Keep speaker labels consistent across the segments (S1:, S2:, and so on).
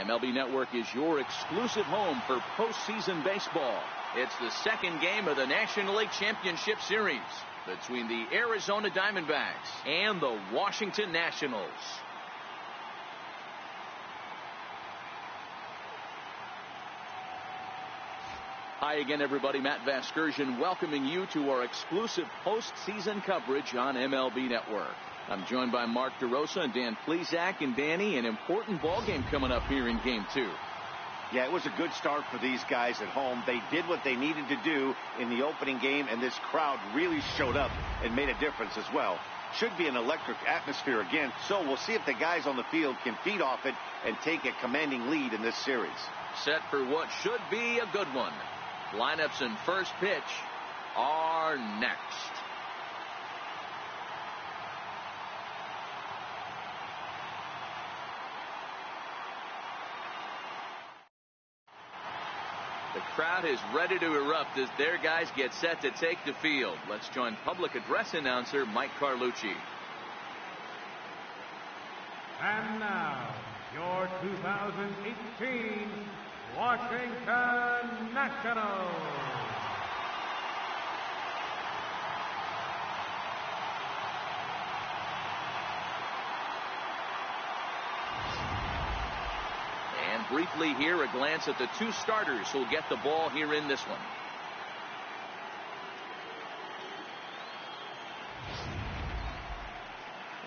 S1: MLB Network is your exclusive home for postseason baseball. It's the second game of the National League Championship Series between the Arizona Diamondbacks and the Washington Nationals. Hi again, everybody. Matt Vasgersian welcoming you to our exclusive postseason coverage on MLB Network. I'm joined by Mark DeRosa and Dan Plesac. And Danny, an important ball game coming up here in Game 2.
S2: Yeah, it was a good start for these guys at home. They did what they needed to do in the opening game, and this crowd really showed up and made a difference as well. Should be an electric atmosphere again, so we'll see if the guys on the field can feed off it and take a commanding lead in this series.
S1: Set for what should be a good one. Lineups and first pitch are next. The crowd is ready to erupt as their guys get set to take the field. Let's join public address announcer Mike Carlucci.
S3: And now, your 2018 Washington Nationals.
S1: And briefly here, a glance at the two starters who'll get the ball here in this one.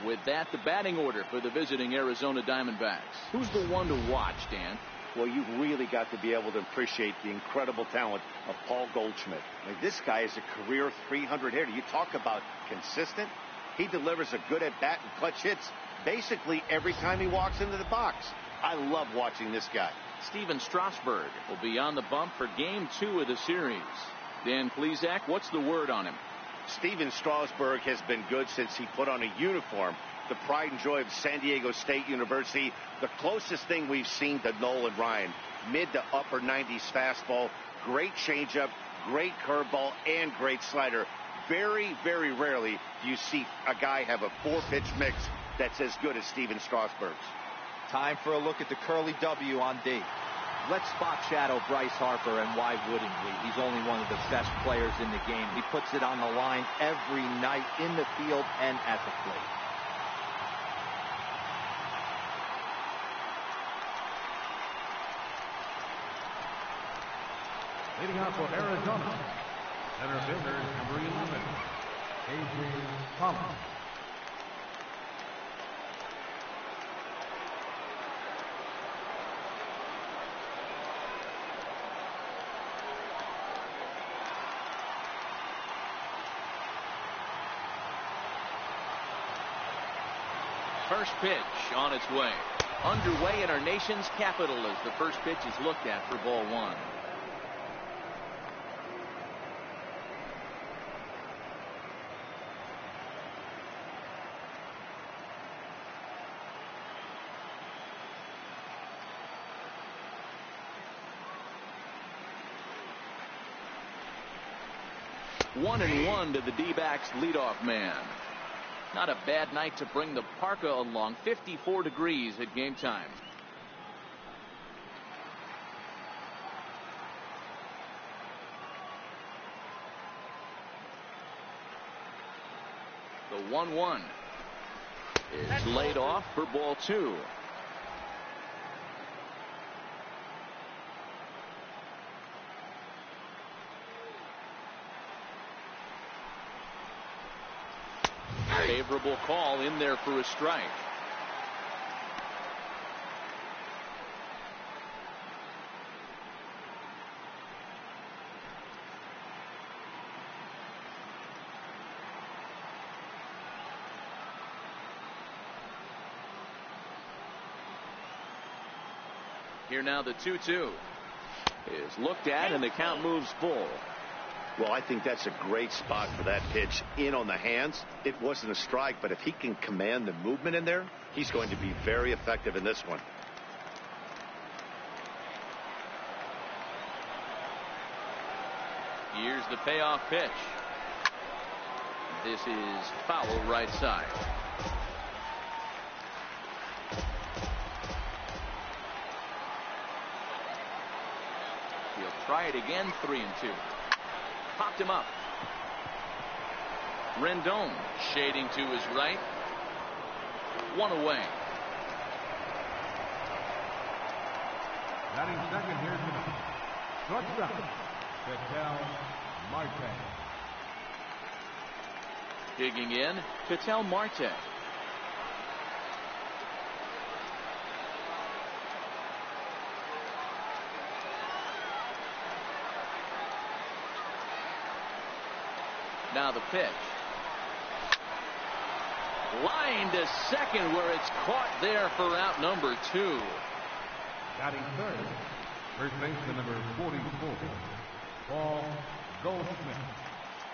S1: With that, the batting order for the visiting Arizona Diamondbacks. Who's the one to watch, Dan?
S2: Well, you've really got to be able to appreciate the incredible talent of Paul Goldschmidt. I mean, this guy is a career 300 hitter. You talk about consistent. He delivers a good at-bat and clutch hits basically every time he walks into the box. I love watching this guy.
S1: Steven Strasburg will be on the bump for Game 2 of the series. Dan Plesac, what's the word on him?
S2: Steven Strasburg has been good since he put on a uniform. The pride and joy of San Diego State University. The closest thing we've seen to Nolan Ryan. Mid to upper 90s fastball. Great changeup, great curveball, and great slider. Very, very rarely do you see a guy have a four-pitch mix that's as good as Steven Strasburg's.
S4: Time for a look at the curly W on D. Let's spot shadow Bryce Harper, and why wouldn't we? He's only one of the best players in the game. He puts it on the line every night in the field and at the plate.
S3: Leading off for Arizona, center fielder number 11, A.J. Thomas.
S1: First pitch on its way. Underway in our nation's capital as the first pitch is looked at for ball one. One and one to the D-backs leadoff man. Not a bad night to bring the parka along. 54 degrees at game time. The 1-1 is laid off for ball two. Favorable call in there for a strike. Here now the 2-2 is looked at and the count moves full.
S2: Well, I think that's a great spot for that pitch. In on the hands. It wasn't a strike, but if he can command the movement in there, he's going to be very effective in this one.
S1: Here's the payoff pitch. This is foul right side. He'll try it again. 3-2. Popped him up. Rendon shading to his right. 1 away.
S3: Batting second here tonight. Shortstop, Ketel Marte.
S1: Digging in, Ketel Marte. Now the pitch. Line to second, where it's caught there for out number 2.
S3: Batting third, first baseman number 44, Paul Goldschmidt.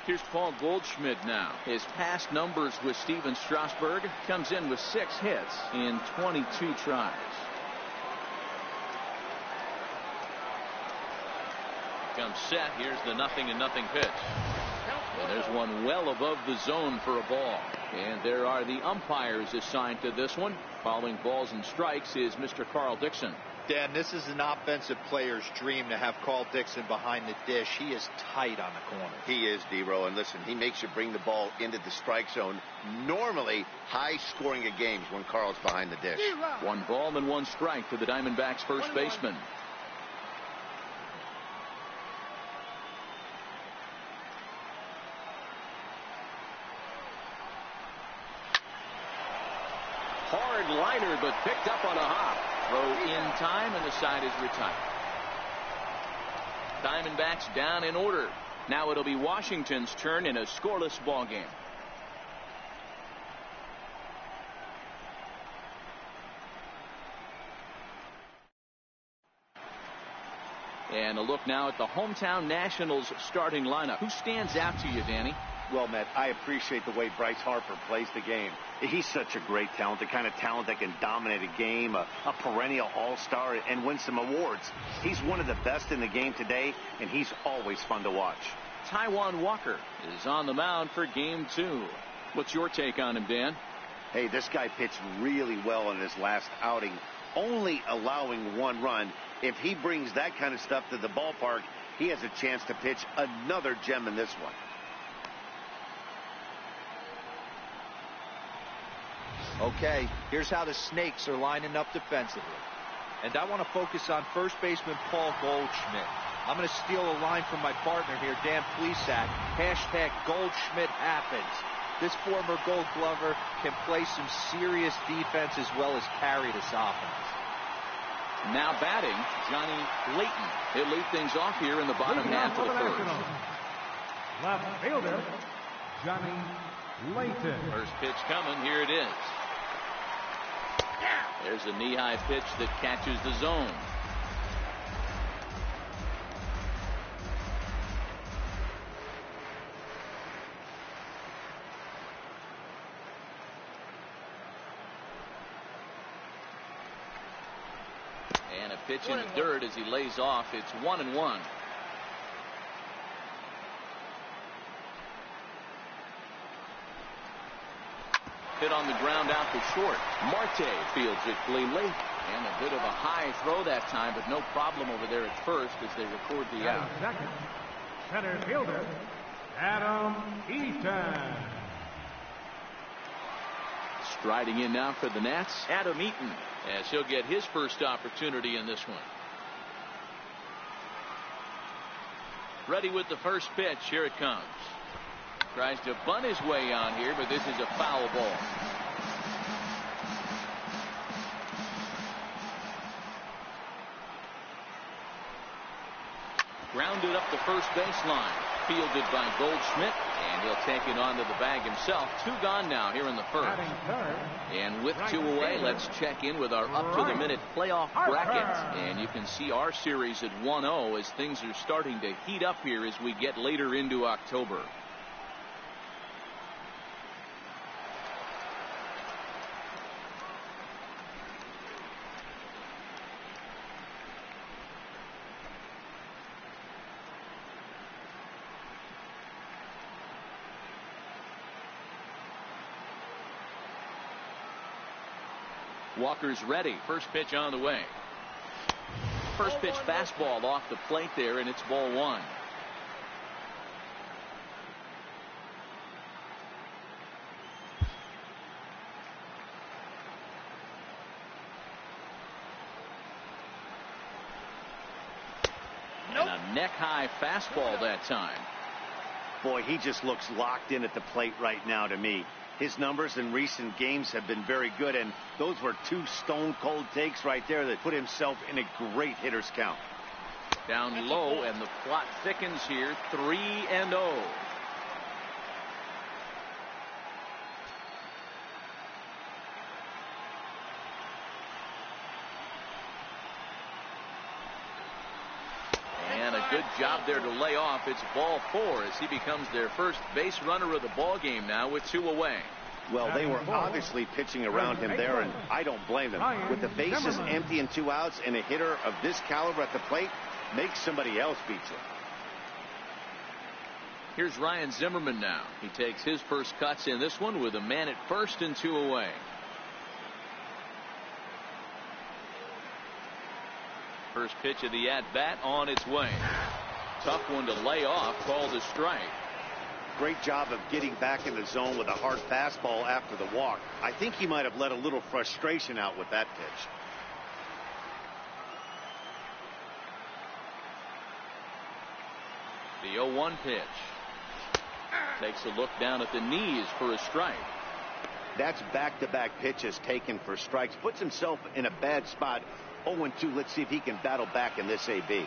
S1: Here's Paul Goldschmidt now. His past numbers with Steven Strasburg, comes in with 6 hits in 22 tries. Comes set. Here's the 0-0 pitch. And there's one well above the zone for a ball. And there are the umpires assigned to this one. Following balls and strikes is Mr. Carl Dixon.
S4: Dan, this is an offensive player's dream to have Carl Dixon behind the dish. He is tight on the corner.
S2: He is, D-Row, and listen, he makes you bring the ball into the strike zone. Normally high scoring of games when Carl's behind the dish.
S1: 1 ball and 1 strike to the Diamondbacks first baseman. Hard liner, but picked up on a hop. Throw in time, and the side is retired. Diamondbacks down in order. Now it'll be Washington's turn in a scoreless ball game. And a look now at the hometown Nationals starting lineup. Who stands out to you, Danny?
S2: Well, Matt, I appreciate the way Bryce Harper plays the game. He's such a great talent, the kind of talent that can dominate a game, a perennial all-star, and win some awards. He's one of the best in the game today, and he's always fun to watch.
S1: Taijuan Walker is on the mound for game 2. What's your take on him, Dan?
S2: Hey, this guy pitched really well in his last outing, only allowing 1 run. If he brings that kind of stuff to the ballpark, he has a chance to pitch another gem in this one.
S4: Okay, here's how the Snakes are lining up defensively. And I want to focus on first baseman Paul Goldschmidt. I'm going to steal a line from my partner here, Dan Plesac. Hashtag Goldschmidt happens. This former Gold Glover can play some serious defense as well as carry this offense.
S1: Now batting, Johnny Layton. He'll lead things off here in the bottom half of the first.
S3: Left fielder, Johnny Layton.
S1: First pitch coming. Here it is. There's a knee-high pitch that catches the zone. And a pitch in the dirt as he lays off. It's 1-1. Hit on the ground out to short. Marte fields it late. And a bit of a high throw that time, but no problem over there at first as they record the out.
S3: Second, center fielder, Adam Eaton.
S1: Striding in now for the Nats, Adam Eaton, as he'll get his first opportunity in this one. Ready with the first pitch. Here it comes. Tries to bunt his way on here, but this is a foul ball. Grounded up the first baseline. Fielded by Goldschmidt, and he'll take it onto the bag himself. 2 gone now here in the first. And with 2 away, let's check in with our up-to-the-minute playoff bracket. And you can see our series at 1-0 as things are starting to heat up here as we get later into October. Walker's ready. First pitch on the way. First pitch fastball off the plate there, and it's ball one. And a neck-high fastball that time.
S2: Boy, he just looks locked in at the plate right now to me. His numbers in recent games have been very good, and those were two stone-cold takes right there that put himself in a great hitter's count.
S1: Down low, and the plot thickens here, 3-0. And a good job there to lay off. It's ball four as he becomes their first base runner of the ball game now with 2 away.
S2: Well, they were obviously pitching around him there, and I don't blame them. With the bases empty and 2 outs, and a hitter of this caliber at the plate, make somebody else beat you.
S1: Here's Ryan Zimmerman now. He takes his first cuts in this one with a man at first and 2 away. First pitch of the at-bat on its way. Tough one to lay off, called a strike.
S2: Great job of getting back in the zone with a hard fastball after the walk. I think he might have let a little frustration out with that pitch.
S1: The 0-1 pitch. Takes a look down at the knees for a strike.
S2: That's back-to-back pitches taken for strikes. Puts himself in a bad spot. 0-2. Let's see if he can battle back in this AB.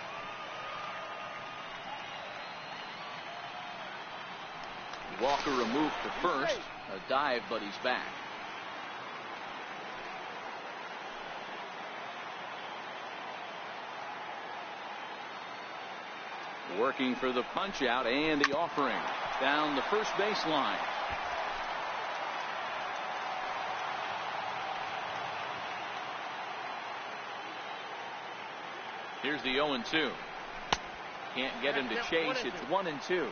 S1: Walker removed to first. A dive, but he's back. Working for the punch out and the offering down the first baseline. Here's the 0-2. Can't get him to chase. It's 1-2.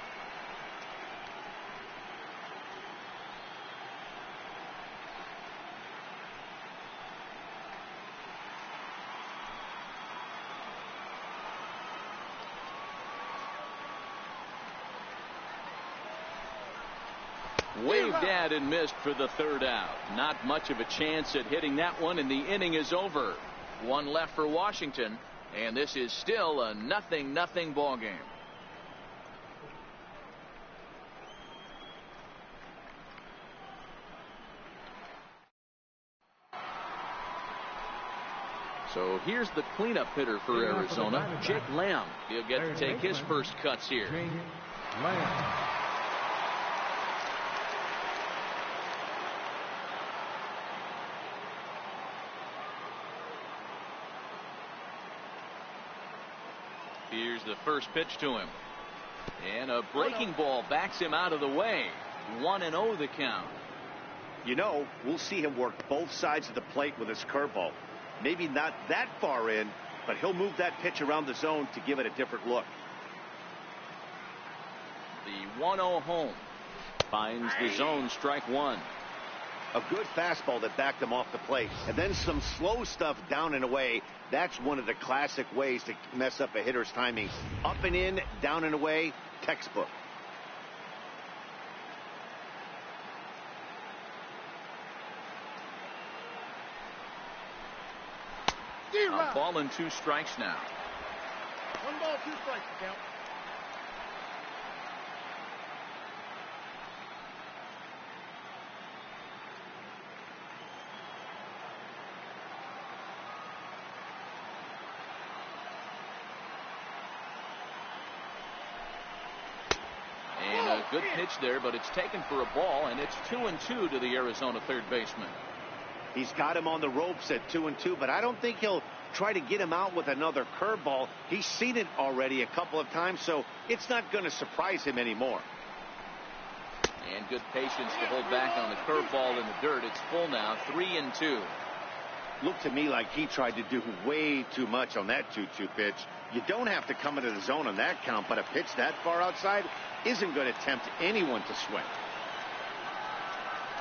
S1: Waved at and missed for the 3rd out. Not much of a chance at hitting that one, and the inning is over. 1 left for Washington, and this is still a 0-0 ball game. So here's the cleanup hitter for Arizona, Jake Lamb. He'll get to take his first cuts here. Here's the first pitch to him. And a breaking ball backs him out of the way. 1-0 the count.
S2: You know, we'll see him work both sides of the plate with his curveball. Maybe not that far in, but he'll move that pitch around the zone to give it a different look.
S1: The 1-0 home. Finds the zone, strike one.
S2: A good fastball that backed him off the plate, and then some slow stuff down and away. That's one of the classic ways to mess up a hitter's timing. Up and in, down and away, textbook.
S1: A ball and 2 strikes now.
S5: 1 ball, 2 strikes to count.
S1: Good pitch there, but it's taken for a ball, and it's 2-2 to the Arizona third baseman.
S2: He's got him on the ropes at 2-2, but I don't think he'll try to get him out with another curveball. He's seen it already a couple of times, so it's not going to surprise him anymore.
S1: And good patience to hold back on the curveball in the dirt. It's full now, 3-2.
S2: Looked to me like he tried to do way too much on that 2-2 pitch. You don't have to come into the zone on that count, but a pitch that far outside isn't going to tempt anyone to swing.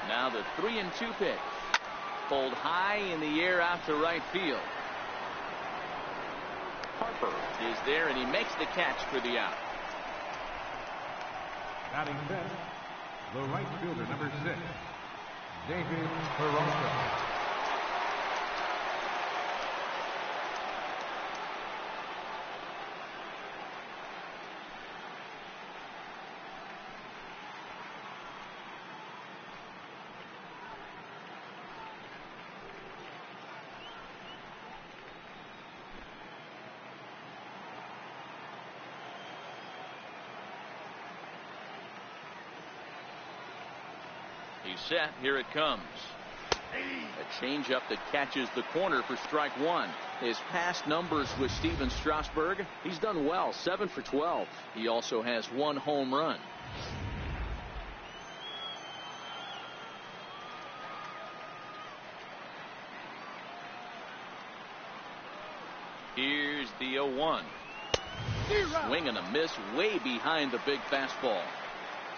S1: Now the 3-2 pitch. Pulled high in the air out to right field. Harper is there, and he makes the catch for the out.
S3: Batting fifth, the right fielder, number 6, David Peralta.
S1: He's set. Here it comes. A changeup that catches the corner for strike one. His past numbers with Steven Strasburg, he's done well, 7 for 12. He also has 1 home run. Here's the 0-1. Swing and a miss way behind the big fastball.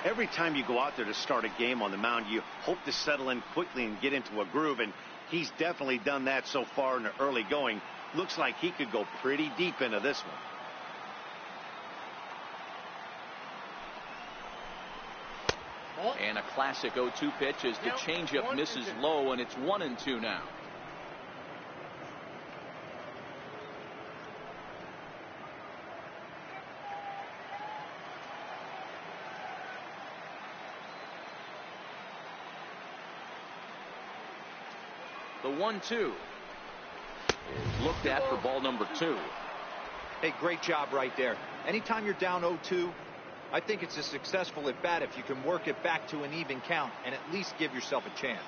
S2: Every time you go out there to start a game on the mound, you hope to settle in quickly and get into a groove, and he's definitely done that so far in the early going. Looks like he could go pretty deep into this
S1: one. And a classic 0-2 pitch as the changeup misses low, and it's 1-2 now. The 1-2 is looked at for ball number 2.
S4: Hey, great job right there. Anytime you're down 0-2, I think it's a successful at bat if you can work it back to an even count and at least give yourself a chance.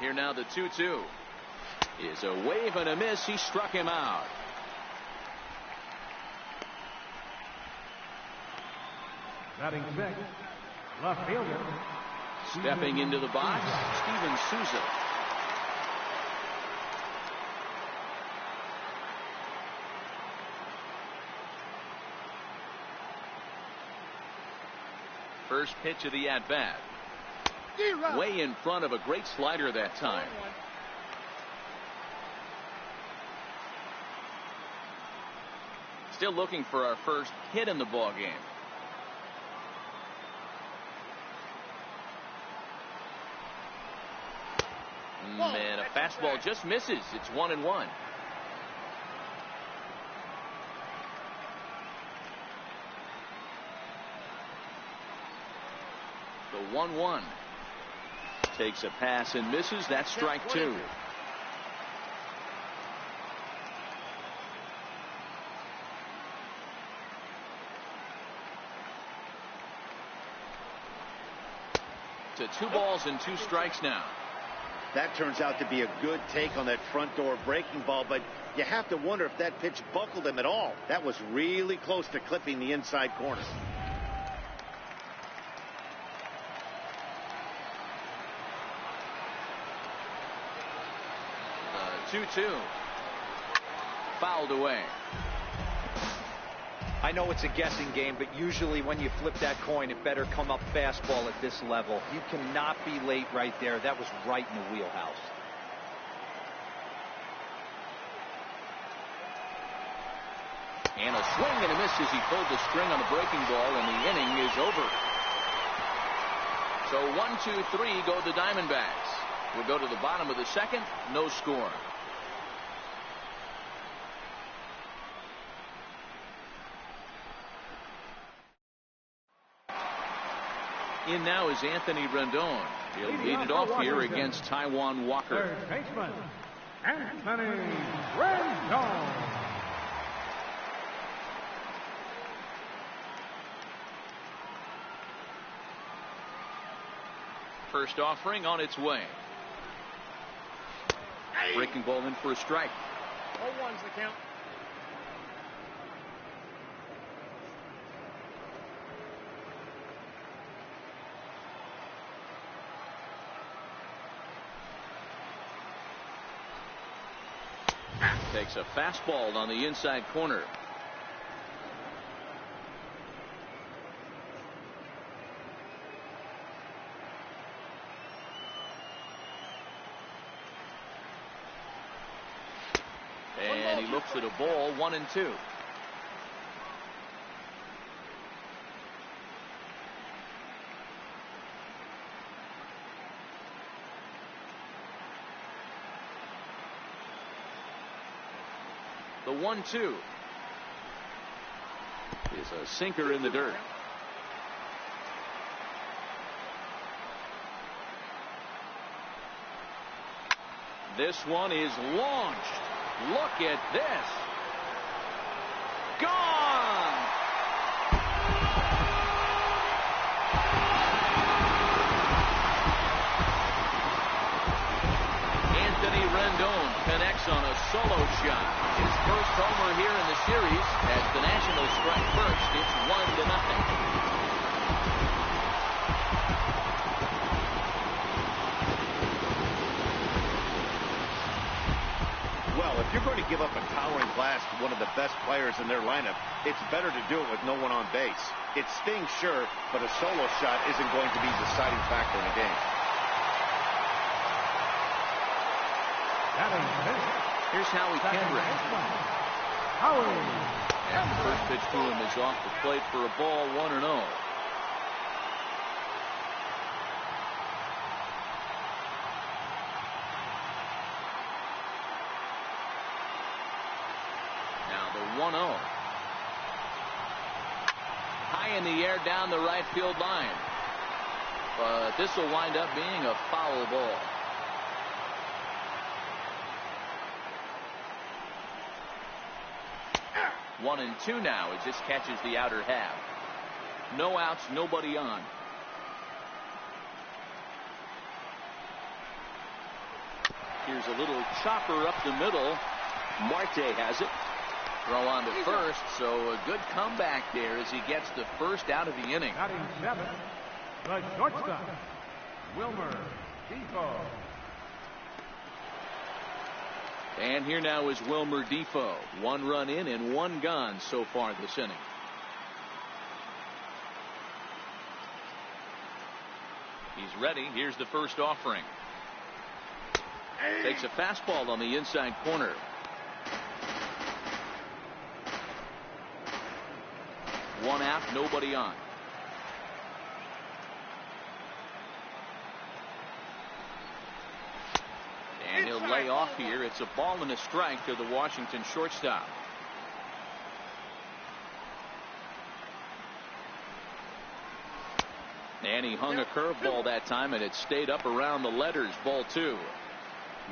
S1: Here now the 2-2 is a wave and a miss. He struck him out.
S3: Batting sixth, left fielder.
S1: Stepping into the box, Steven Souza. First pitch of the at-bat. Way in front of a great slider that time. Still looking for our first hit in the ball game. And a fastball just misses. It's 1-1. The 1-1 takes a pass and misses. That's strike 2. To 2 balls and 2 strikes now.
S2: That turns out to be a good take on that front door breaking ball, but you have to wonder if that pitch buckled him at all. That was really close to clipping the inside corner.
S1: 2-2. Fouled away.
S4: I know it's a guessing game, but usually when you flip that coin, it better come up fastball at this level. You cannot be late right there. That was right in the wheelhouse.
S1: And a swing and a miss as he pulled the string on the breaking ball, and the inning is over. So 1-2-3 go the Diamondbacks. We'll go to the bottom of the second. No score. In now is Anthony Rendon. He'll lead it off here against Taijuan Walker.
S3: Third baseman, Anthony Rendon.
S1: First offering on its way. Breaking ball in for a strike.
S5: 0-1's the count.
S1: Takes a fastball on the inside corner. looks at a ball, 1-2. The 1-2 is a sinker in the dirt. This one is launched. Look at this. Gone. Anthony Rendon connects on a solo shot. His first homer here in the series as the Nationals strike first. It's 1-0.
S2: If you're going to give up a towering blast to one of the best players in their lineup, it's better to do it with no one on base. It stings, sure, but a solo shot isn't going to be the deciding factor in the game.
S1: Here's Howie Kendrick. And the first pitch to him is off the plate for a ball, 1-0. Now the 1-0. High in the air down the right field line. But this will wind up being a foul ball. One and two now. It just catches the outer half. No outs, nobody on. Here's a little chopper up the middle. Marte has it. Throw on to first, so a good comeback there as he gets the first out of the inning.
S3: Batting seventh, the shortstop, Wilmer Defoe.
S1: And here now is Wilmer Defoe. 1 run in and 1 gone so far this inning. He's ready. Here's the first offering. Takes a fastball on the inside corner. One out, nobody on. And he'll lay off here. It's a ball and a strike to the Washington shortstop. And he hung a curveball that time, and it stayed up around the letters. Ball 2.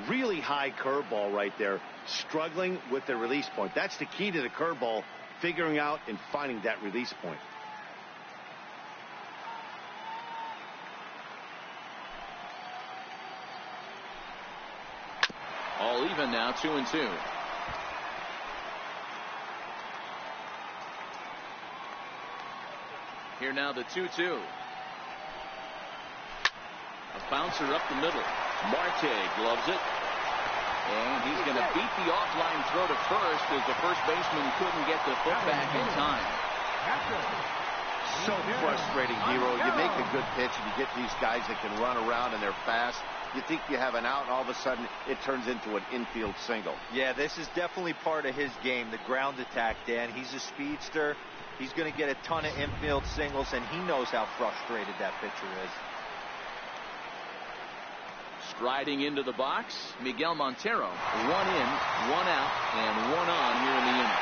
S2: Really high curveball right there. Struggling with the release point. That's the key to the curveball. Figuring out and finding that release point.
S1: All even now, 2-2. Here now the 2-2. A bouncer up the middle. Marte gloves it. And he's going to beat the offline throw to first as the first baseman couldn't get the foot back in time.
S2: So frustrating, Hero. You make a good pitch and you get these guys that can run around and they're fast. You think you have an out, and all of a sudden it turns into an infield single.
S4: Yeah, this is definitely part of his game, the ground attack, Dan. He's a speedster. He's going to get a ton of infield singles, and he knows how frustrated that pitcher is.
S1: Striding into the box, Miguel Montero. 1 in, 1 out, and 1 on here in the inning.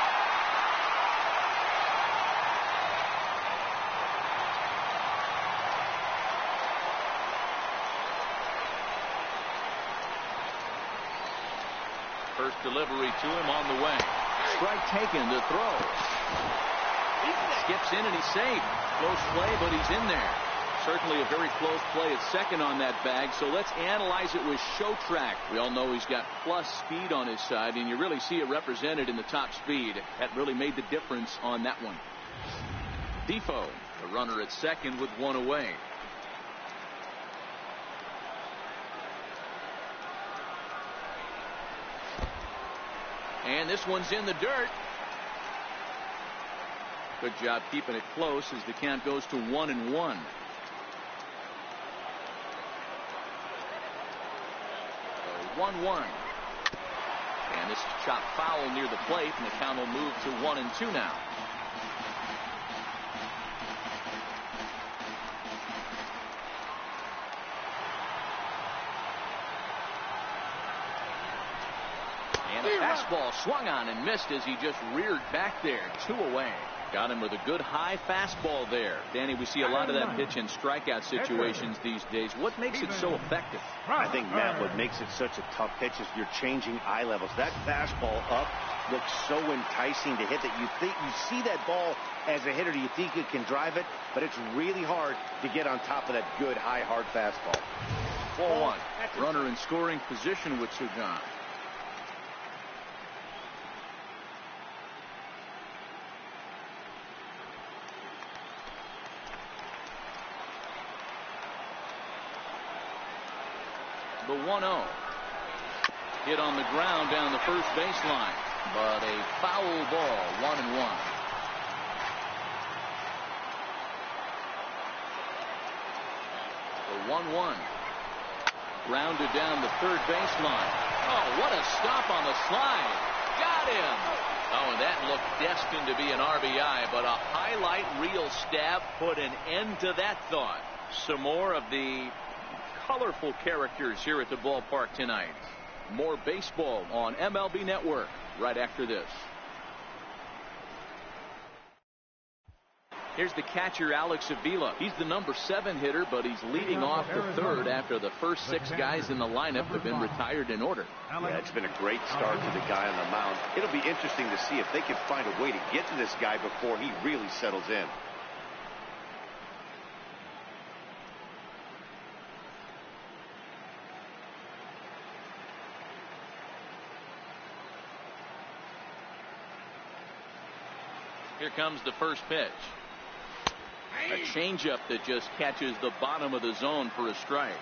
S1: First delivery to him on the way. Strike taken to throw. Skips in and he's safe. Close play, but he's in there. Certainly a very close play at second on that bag. So let's analyze it with show track. We all know he's got plus speed on his side, and you really see it represented in the top speed. That really made the difference on that one. Defoe, the runner at second with 1 away. And this one's in the dirt. Good job keeping it close as the count goes to 1-1. So 1-1. And this is chopped foul near the plate, and the count will move to 1-2 now. And a fastball swung on and missed as he just reared back there. 2 away. Got him with a good high fastball there. Danny, we see a lot of that pitch and strikeout situations these days. What makes it so effective?
S2: I think, Matt, what makes it such a tough pitch is you're changing eye levels. That fastball up looks so enticing to hit that you see that ball as a hitter. You think you can drive it, but it's really hard to get on top of that good high hard fastball.
S1: 4-1. Runner in scoring position with Sujan. The 1-0. Hit on the ground down the first baseline, but a foul ball. 1-1. The 1-1. Grounded down the third baseline. Oh, what a stop on the slide. Got him. Oh, and that looked destined to be an RBI, but a highlight reel stab put an end to that thought. Some more of the colorful characters here at the ballpark tonight. More baseball on MLB Network right after this. Here's the catcher, Alex Avila. He's the number 7 hitter, but he's leading off the third after the first 6 guys in the lineup have been retired in order.
S2: Yeah, it's been a great start to the guy on the mound. It'll be interesting to see if they can find a way to get to this guy before he really settles in.
S1: Here comes the first pitch. A changeup that just catches the bottom of the zone for a strike.